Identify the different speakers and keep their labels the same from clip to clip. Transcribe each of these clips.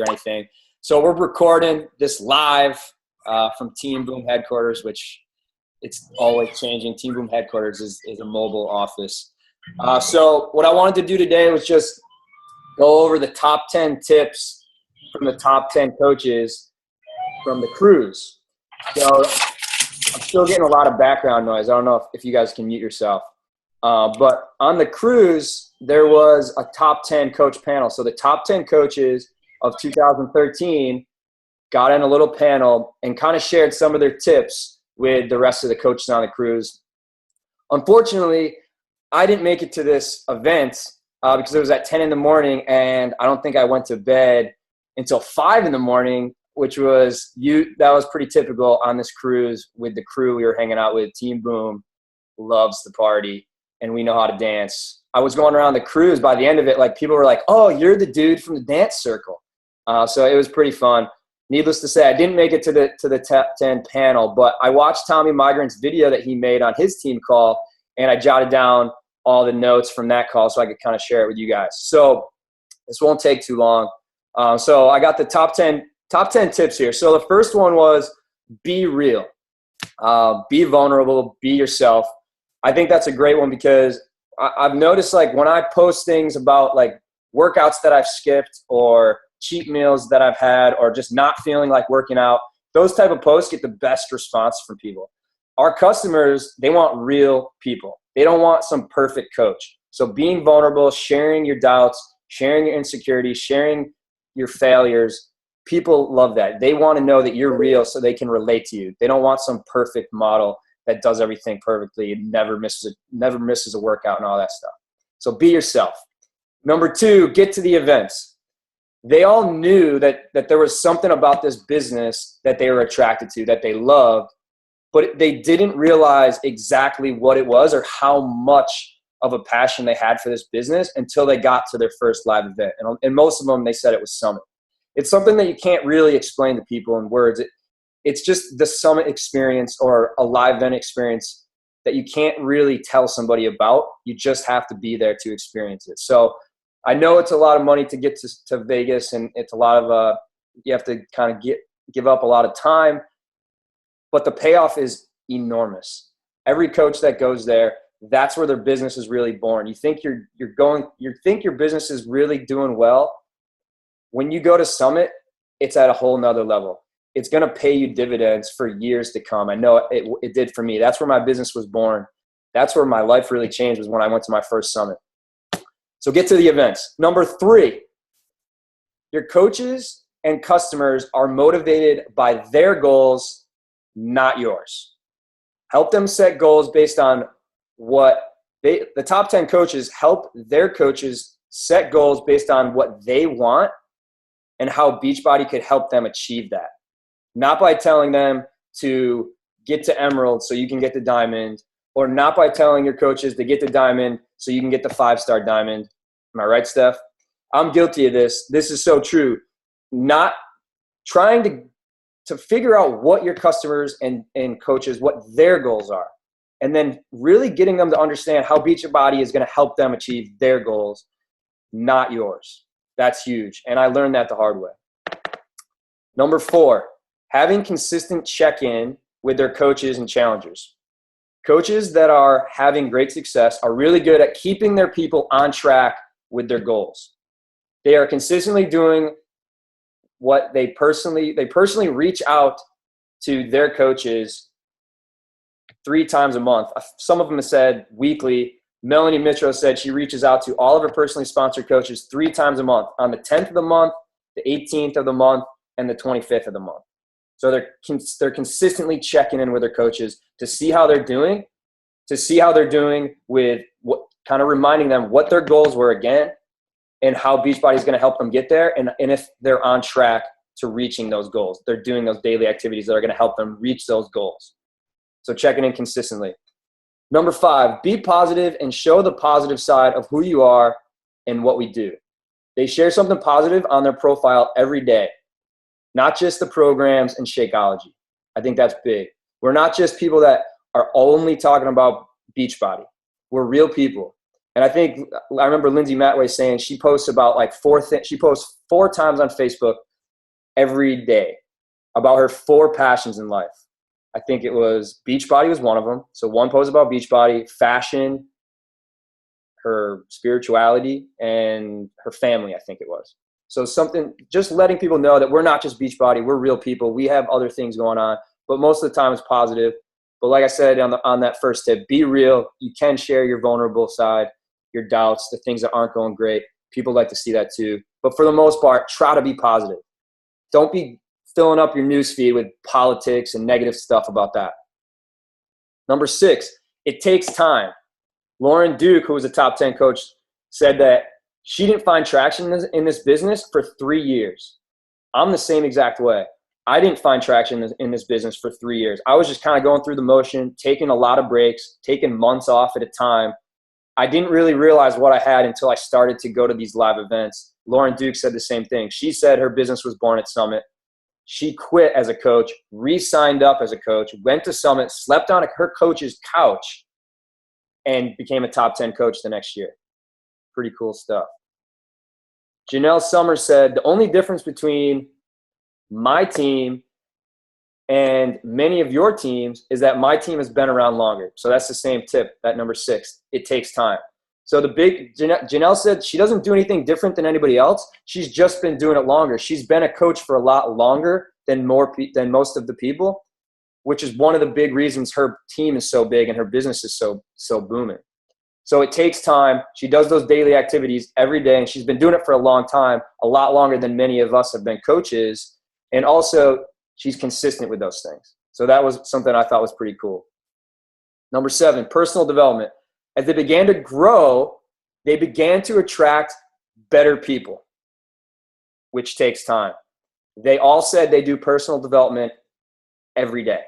Speaker 1: or anything. So we're recording this live from Team Boom headquarters, which it's always changing. Team Boom headquarters is a mobile office. So what I wanted to do today was just go over the top 10 tips from the top 10 coaches from the cruise. So I'm still getting a lot of background noise. I don't know if you guys can mute yourself. But on the cruise, there was a top 10 coach panel. So the top 10 coaches of 2013 got in a little panel and kind of shared some of their tips with the rest of the coaches on the cruise. Unfortunately, I didn't make it to this event because it was at 10 in the morning, and I don't think I went to bed until 5 in the morning, which was that was pretty typical on this cruise with the crew we were hanging out with. Team Boom loves to party, and we know how to dance. I was going around the cruise. By the end of it, like, people were like, "Oh, you're the dude from the dance circle." So it was pretty fun. Needless to say, I didn't make it to the top 10 panel, but I watched Tommy Migrant's video that he made on his team call, and I jotted down all the notes from that call so I could kind of share it with you guys. So this won't take too long. So I got the top 10 tips here. So the first one was be real, be vulnerable, be yourself. I think that's a great one because I've noticed, like, when I post things about like workouts that I've skipped or cheat meals that I've had or just not feeling like working out, those type of posts get the best response from people. Our customers, they want real people. They don't want some perfect coach. So being vulnerable, sharing your doubts, sharing your insecurities, sharing your failures, people love that. They want to know that you're real so they can relate to you. They don't want some perfect model that does everything perfectly and never misses a workout and all that stuff. So be yourself. Number 2, get to the events. They all knew that there was something about this business that they were attracted to, that they loved, but they didn't realize exactly what it was or how much of a passion they had for this business until they got to their first live event. And most of them, they said it was Summit. It's something that you can't really explain to people in words. It's just the Summit experience or a live event experience that you can't really tell somebody about. You just have to be there to experience it. So I know it's a lot of money to get to Vegas, and it's a lot of you have to kind of give up a lot of time, but the payoff is enormous. Every coach that goes there, that's where their business is really born. You think you think your business is really doing well. When you go to Summit, it's at a whole nother level. It's going to pay you dividends for years to come. I know it did for me. That's where my business was born. That's where my life really changed, was when I went to my first Summit. So get to the events. Number 3, your coaches and customers are motivated by their goals, not yours. Help them set goals based on the top 10 coaches help their coaches set goals based on what they want and how Beachbody could help them achieve that. Not by telling them to get to Emerald so you can get the Diamond, or not by telling your coaches to get the Diamond so you can get the 5-star Diamond. Am I right, Steph? I'm guilty of this. This is so true. Not trying to figure out what your customers and coaches, what their goals are, and then really getting them to understand how Beachbody is going to help them achieve their goals, not yours. That's huge. And I learned that the hard way. Number 4, having consistent check-in with their coaches and challengers. Coaches that are having great success are really good at keeping their people on track with their goals. They are consistently doing what they personally reach out to their coaches 3 times a month. Some of them have said weekly. Melanie Mitro said she reaches out to all of her personally sponsored coaches 3 times a month, on the 10th of the month, the 18th of the month, and the 25th of the month. So they're consistently checking in with their coaches to see how they're doing, with what, kind of reminding them what their goals were again, and how Beachbody is going to help them get there, and if they're on track to reaching those goals. They're doing those daily activities that are going to help them reach those goals. So checking in consistently. Number 5, be positive and show the positive side of who you are and what we do. They share something positive on their profile every day, not just the programs and Shakeology. I think that's big. We're not just people that are only talking about Beachbody. We're real people. And I remember Lindsay Matway saying she posts about like she posts 4 times on Facebook every day about her 4 passions in life. I think it was Beachbody was one of them. So one post about Beachbody, fashion, her spirituality, and her family, I think it was. So something, just letting people know that we're not just Beachbody, we're real people. We have other things going on, but most of the time it's positive. But like I said on that first tip, be real. You can share your vulnerable side, your doubts, the things that aren't going great. People like to see that too. But for the most part, try to be positive. Don't be filling up your newsfeed with politics and negative stuff about that. Number 6, it takes time. Lauren Duke, who was a top 10 coach, said that she didn't find traction in this business for 3 years. I'm the same exact way. I didn't find traction in this business for 3 years. I was just kind of going through the motion, taking a lot of breaks, taking months off at a time. I didn't really realize what I had until I started to go to these live events. Lauren Duke said the same thing. She said her business was born at Summit. She quit as a coach, re-signed up as a coach, went to Summit, slept on her coach's couch, and became a top 10 coach the next year. Pretty cool stuff. Janelle Summers said, the only difference between my team and many of your teams is that my team has been around longer. So that's the same tip, that number 6. It takes time. So Janelle said she doesn't do anything different than anybody else. She's just been doing it longer. She's been a coach for a lot longer than most of the people, which is one of the big reasons her team is so big and her business is so booming. So it takes time. She does those daily activities every day, and she's been doing it for a long time, a lot longer than many of us have been coaches. And also, she's consistent with those things. So that was something I thought was pretty cool. Number 7, personal development. As they began to grow, they began to attract better people, which takes time. They all said they do personal development every day.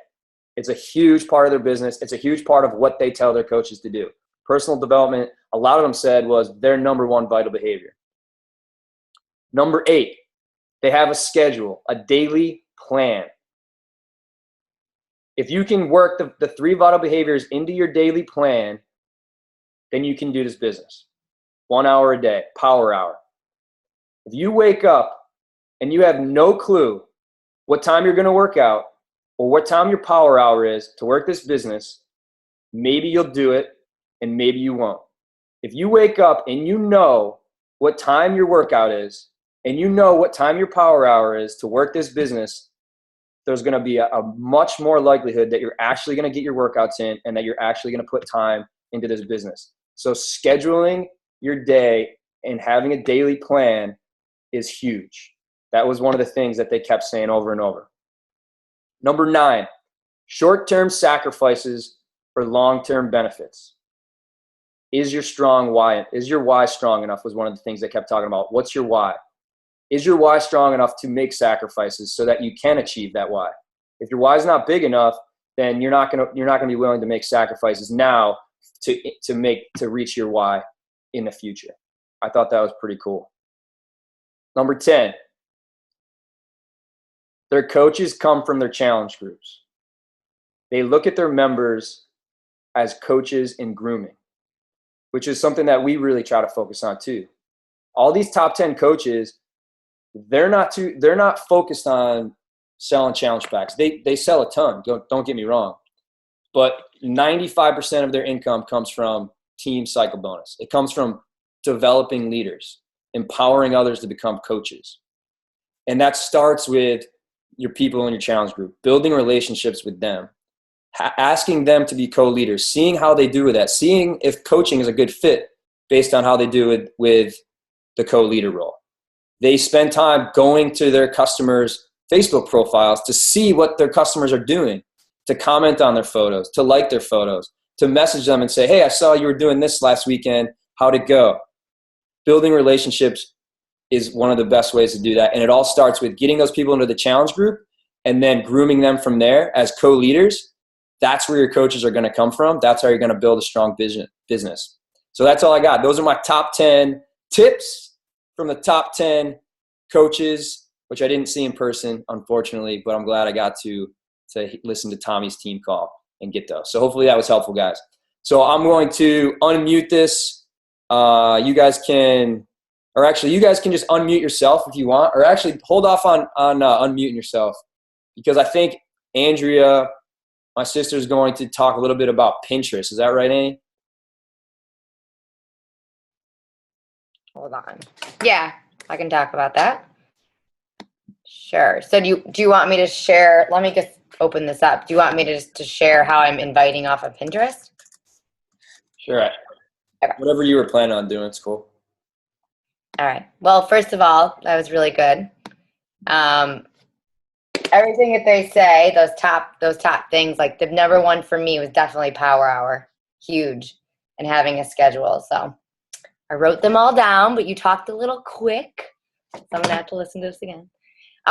Speaker 1: It's a huge part of their business. It's a huge part of what they tell their coaches to do. Personal development, a lot of them said, was their number 1 vital behavior. Number 8, they have a schedule, a daily plan. If you can work the 3 vital behaviors into your daily plan, then you can do this business. 1 hour a day, power hour. If you wake up and you have no clue what time you're going to work out or what time your power hour is to work this business, maybe you'll do it and maybe you won't. If you wake up and you know what time your workout is and you know what time your power hour is to work this business, there's going to be a much more likelihood that you're actually going to get your workouts in and that you're actually going to put time into this business. So scheduling your day and having a daily plan is huge. That was one of the things that they kept saying over and over. Number 9, short-term sacrifices for long-term benefits. Is your why strong enough was one of the things they kept talking about. What's your why? Is your why strong enough to make sacrifices so that you can achieve that why? If your why is not big enough, then you're not gonna be willing to make sacrifices now to reach your why in the future. I thought that was pretty cool. Number 10, their coaches come from their challenge groups. They look at their members as coaches in grooming, which is something that we really try to focus on too. All these top 10 coaches, they're not focused on selling challenge packs. They sell a ton, don't get me wrong. But 95% of their income comes from team cycle bonus. It comes from developing leaders, empowering others to become coaches. And that starts with your people in your challenge group, building relationships with them, asking them to be co-leaders, seeing how they do with that, seeing if coaching is a good fit based on how they do it with the co-leader role. They spend time going to their customers' Facebook profiles to see what their customers are doing, to comment on their photos, to like their photos, to message them and say, hey, I saw you were doing this last weekend. How'd it go? Building relationships is one of the best ways to do that. And it all starts with getting those people into the challenge group and then grooming them from there as co-leaders. That's where your coaches are going to come from. That's how you're going to build a strong business. So that's all I got. Those are my top 10 tips from the top 10 coaches, which I didn't see in person, unfortunately, but I'm glad I got to listen to Tommy's team call and get those. So hopefully that was helpful, guys. So I'm going to unmute this. You guys can or actually, you guys can just unmute yourself if you want, or actually hold off on unmuting yourself, because I think Andrea, my sister, is going to talk a little bit about Pinterest. Is that right, Annie?
Speaker 2: Hold on. Yeah, I can talk about that. Sure. So do you want me to share? Let me just open this up. Do you want me to share how I'm inviting off of Pinterest?
Speaker 1: Sure. Okay. Whatever you were planning on doing, it's cool.
Speaker 2: All right. Well, first of all, that was really good. Everything that they say, those top things, like the number one for me was definitely Power Hour. Huge. And having a schedule. So I wrote them all down, but you talked a little quick. So I'm going to have to listen to this again.